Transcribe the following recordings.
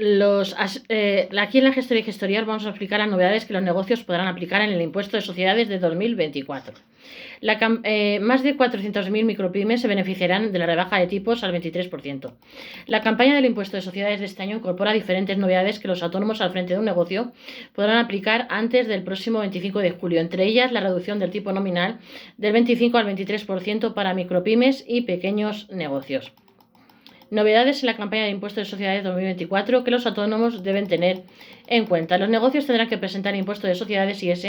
Aquí en la gestoría y gestoría os vamos a explicar las novedades que los negocios podrán aplicar en el impuesto de sociedades de 2024. Más de 400.000 micropymes se beneficiarán de la rebaja de tipos al 23%. La campaña del impuesto de sociedades de este año incorpora diferentes novedades que los autónomos al frente de un negocio podrán aplicar antes del próximo 25 de julio, entre ellas la reducción del tipo nominal del 25 al 23% para micropymes y pequeños negocios. Novedades en la campaña de impuestos de sociedades 2024 que los autónomos deben tener en cuenta. Los negocios tendrán que presentar el impuesto de sociedades IS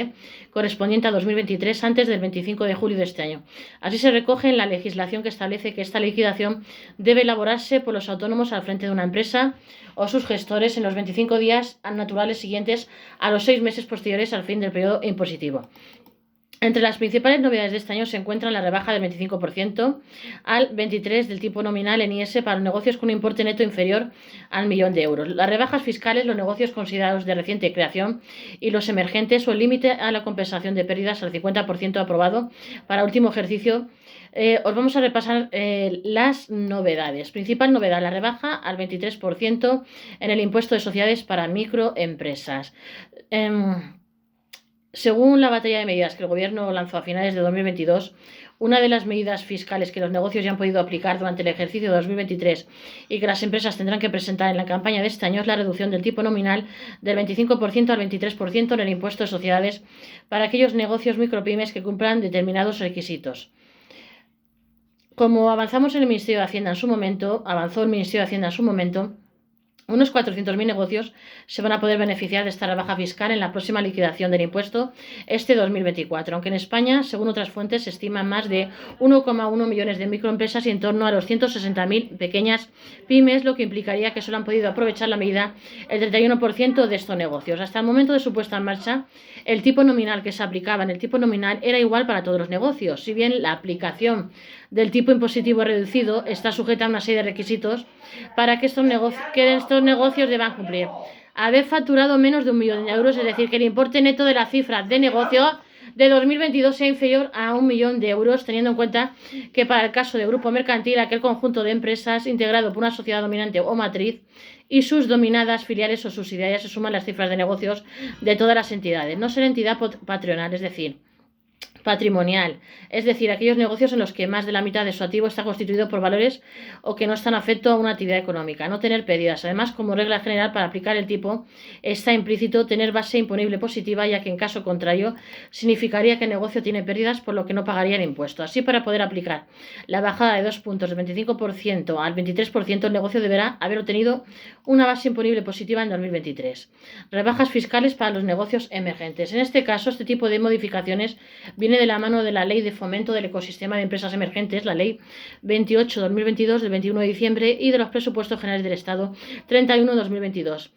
correspondiente a 2023 antes del 25 de julio de este año. Así se recoge en la legislación que establece que esta liquidación debe elaborarse por los autónomos al frente de una empresa o sus gestores en los 25 días naturales siguientes a los 6 meses posteriores al fin del periodo impositivo. Entre las principales novedades de este año se encuentran la rebaja del 25% al 23% del tipo nominal en IS para los negocios con un importe neto inferior al 1.000.000 de euros. Las rebajas fiscales, los negocios considerados de reciente creación y los emergentes o el límite a la compensación de pérdidas al 50% aprobado para último ejercicio. Os vamos a repasar las novedades. Principal novedad, la rebaja al 23% en el impuesto de sociedades para microempresas. Según la batalla de medidas que el Gobierno lanzó a finales de 2022, una de las medidas fiscales que los negocios ya han podido aplicar durante el ejercicio de 2023 y que las empresas tendrán que presentar en la campaña de este año es la reducción del tipo nominal del 25% al 23% en el impuesto de sociedades para aquellos negocios micropymes que cumplan determinados requisitos. Como avanzó el Ministerio de Hacienda en su momento, unos 400.000 negocios se van a poder beneficiar de esta rebaja fiscal en la próxima liquidación del impuesto este 2024, aunque en España, según otras fuentes, se estiman más de 1,1 millones de microempresas y en torno a los 160.000 pequeñas pymes, lo que implicaría que solo han podido aprovechar la medida el 31% de estos negocios. Hasta el momento de su puesta en marcha, el tipo nominal que se aplicaba en el tipo nominal era igual para todos los negocios, si bien la aplicación del tipo impositivo reducido está sujeta a una serie de requisitos para que estos negocios deban cumplir. Haber facturado menos de 1.000.000 de euros, es decir, que el importe neto de la cifra de negocio de 2022 sea inferior a 1.000.000 de euros, teniendo en cuenta que para el caso de grupo mercantil, aquel conjunto de empresas integrado por una sociedad dominante o matriz y sus dominadas filiales o subsidiarias se suman las cifras de negocios de todas las entidades, no ser entidad patronal, es decir, patrimonial, es decir, aquellos negocios en los que más de la mitad de su activo está constituido por valores o que no están afectos a una actividad económica, no tener pérdidas. Además, como regla general para aplicar el tipo, está implícito tener base imponible positiva, ya que en caso contrario significaría que el negocio tiene pérdidas, por lo que no pagaría el impuesto. Así, para poder aplicar la bajada de 2 puntos del 25% al 23%, el negocio deberá haber obtenido una base imponible positiva en 2023. Rebajas fiscales para los negocios emergentes. En este caso, este tipo de modificaciones viene de la mano de la Ley de Fomento del Ecosistema de Empresas Emergentes, la Ley 28/2022 del 21 de diciembre y de los Presupuestos Generales del Estado 31/2022.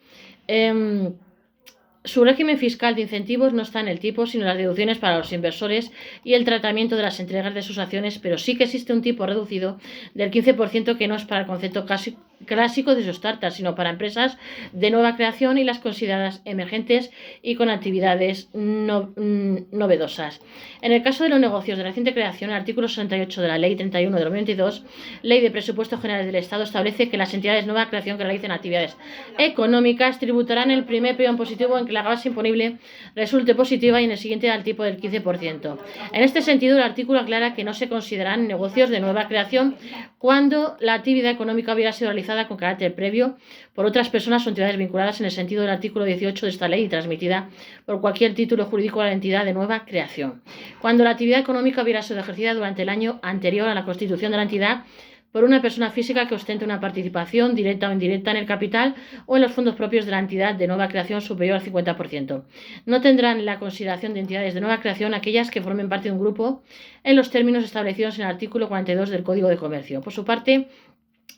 Su régimen fiscal de incentivos no está en el tipo, sino en las deducciones para los inversores y el tratamiento de las entregas de sus acciones, pero sí que existe un tipo reducido del 15% que no es para el concepto clásico de sus startups, sino para empresas de nueva creación y las consideradas emergentes y con actividades novedosas. En el caso de los negocios de reciente creación, el artículo 68 de la Ley 31 de 2022, Ley de Presupuestos Generales del Estado, establece que las entidades de nueva creación que realicen actividades económicas tributarán el primer periodo impositivo en que la base imponible resulte positiva y en el siguiente al tipo del 15%. En este sentido, el artículo aclara que no se consideran negocios de nueva creación cuando la actividad económica hubiera sido realizada con carácter previo por otras personas o entidades vinculadas en el sentido del artículo 18 de esta ley y transmitida por cualquier título jurídico a la entidad de nueva creación. Cuando la actividad económica hubiera sido ejercida durante el año anterior a la constitución de la entidad por una persona física que ostente una participación directa o indirecta en el capital o en los fondos propios de la entidad de nueva creación superior al 50%. No tendrán la consideración de entidades de nueva creación aquellas que formen parte de un grupo en los términos establecidos en el artículo 42 del Código de Comercio. Por su parte,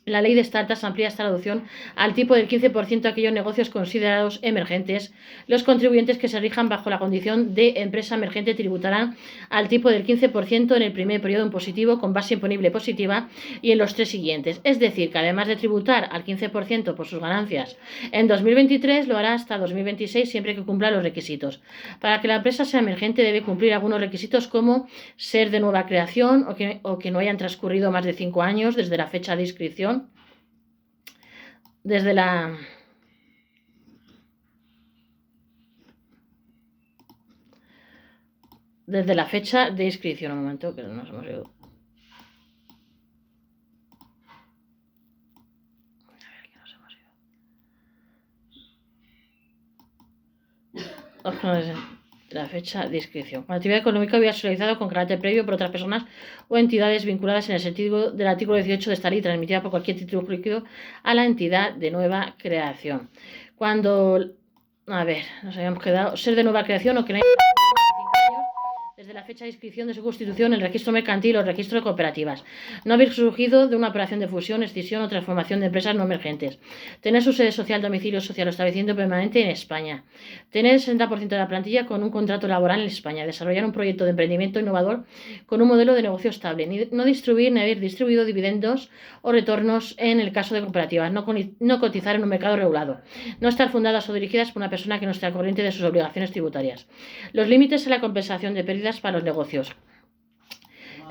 la ley de startups amplía esta reducción al tipo del 15% a aquellos negocios considerados emergentes. Los contribuyentes que se rijan bajo la condición de empresa emergente tributarán al tipo del 15% en el primer periodo impositivo con base imponible positiva y en los 3 siguientes. Es decir, que además de tributar al 15% por sus ganancias en 2023, lo hará hasta 2026 siempre que cumpla los requisitos. Para que la empresa sea emergente debe cumplir algunos requisitos como ser de nueva creación o que no hayan transcurrido más de 5 años desde la fecha de inscripción. desde la fecha de inscripción. Un momento, que nos hemos ido. La fecha de inscripción. La actividad económica había socializado con carácter previo por otras personas o entidades vinculadas en el sentido del artículo 18 de esta ley, transmitida por cualquier título jurídico a la entidad de nueva creación. Cuando, a ver, nos habíamos quedado, ser de nueva creación o que no hay desde la fecha de inscripción de su constitución en el registro mercantil o el registro de cooperativas. No haber surgido de una operación de fusión, escisión o transformación de empresas no emergentes. Tener su sede social, domicilio social o establecimiento permanente en España. Tener el 60% de la plantilla con un contrato laboral en España. Desarrollar un proyecto de emprendimiento innovador con un modelo de negocio estable. No distribuir ni haber distribuido dividendos o retornos en el caso de cooperativas. No cotizar en un mercado regulado. No estar fundadas o dirigidas por una persona que no esté al corriente de sus obligaciones tributarias. Los límites en la compensación de pérdidas para los negocios.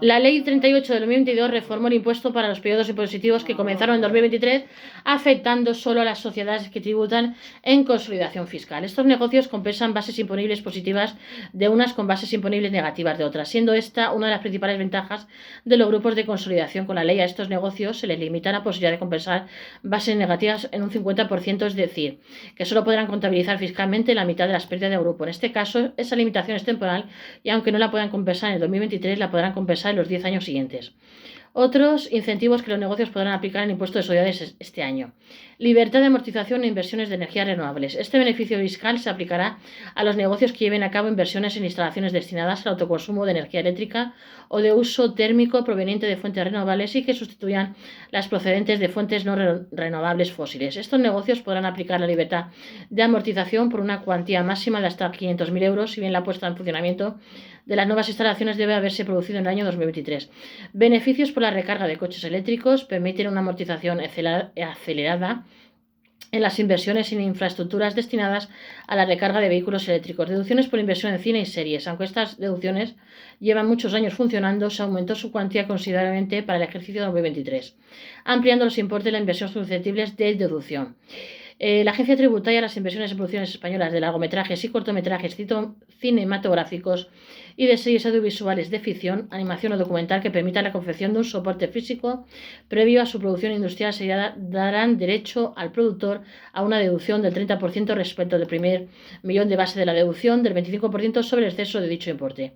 La Ley 38 de 2022 reformó el impuesto para los periodos impositivos que comenzaron en 2023, afectando solo a las sociedades que tributan en consolidación fiscal. Estos negocios compensan bases imponibles positivas de unas con bases imponibles negativas de otras, siendo esta una de las principales ventajas de los grupos de consolidación. Con la ley a estos negocios se les limita la posibilidad de compensar bases negativas en un 50%, es decir, que solo podrán contabilizar fiscalmente la mitad de las pérdidas del grupo. En este caso, esa limitación es temporal y aunque no la puedan compensar en el 2023, la podrán compensar en los 10 años siguientes. Otros incentivos que los negocios podrán aplicar en el impuesto de sociedades este año. Libertad de amortización e inversiones de energías renovables. Este beneficio fiscal se aplicará a los negocios que lleven a cabo inversiones en instalaciones destinadas al autoconsumo de energía eléctrica o de uso térmico proveniente de fuentes renovables y que sustituyan las procedentes de fuentes no renovables fósiles. Estos negocios podrán aplicar la libertad de amortización por una cuantía máxima de hasta 500.000 euros, si bien la puesta en funcionamiento de las nuevas instalaciones debe haberse producido en el año 2023. Beneficios por la recarga de coches eléctricos. Permiten una amortización acelerada en las inversiones en infraestructuras destinadas a la recarga de vehículos eléctricos. Deducciones por inversión en cine y series. Aunque estas deducciones llevan muchos años funcionando, se aumentó su cuantía considerablemente para el ejercicio 2023, ampliando los importes de la inversión susceptibles de deducción. La Agencia Tributaria, las inversiones en producciones españolas de largometrajes y cortometrajes cinematográficos y de series audiovisuales de ficción, animación o documental que permitan la confección de un soporte físico previo a su producción industrial se darán derecho al productor a una deducción del 30% respecto del primer millón de base de la deducción, del 25% sobre el exceso de dicho importe.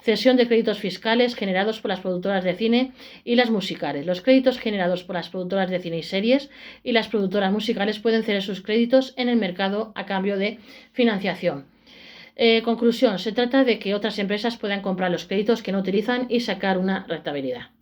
Cesión de créditos fiscales generados por las productoras de cine y las musicales. Los créditos generados por las productoras de cine y series y las productoras musicales pueden ceder sus créditos en el mercado a cambio de financiación. Conclusión, se trata de que otras empresas puedan comprar los créditos que no utilizan y sacar una rentabilidad.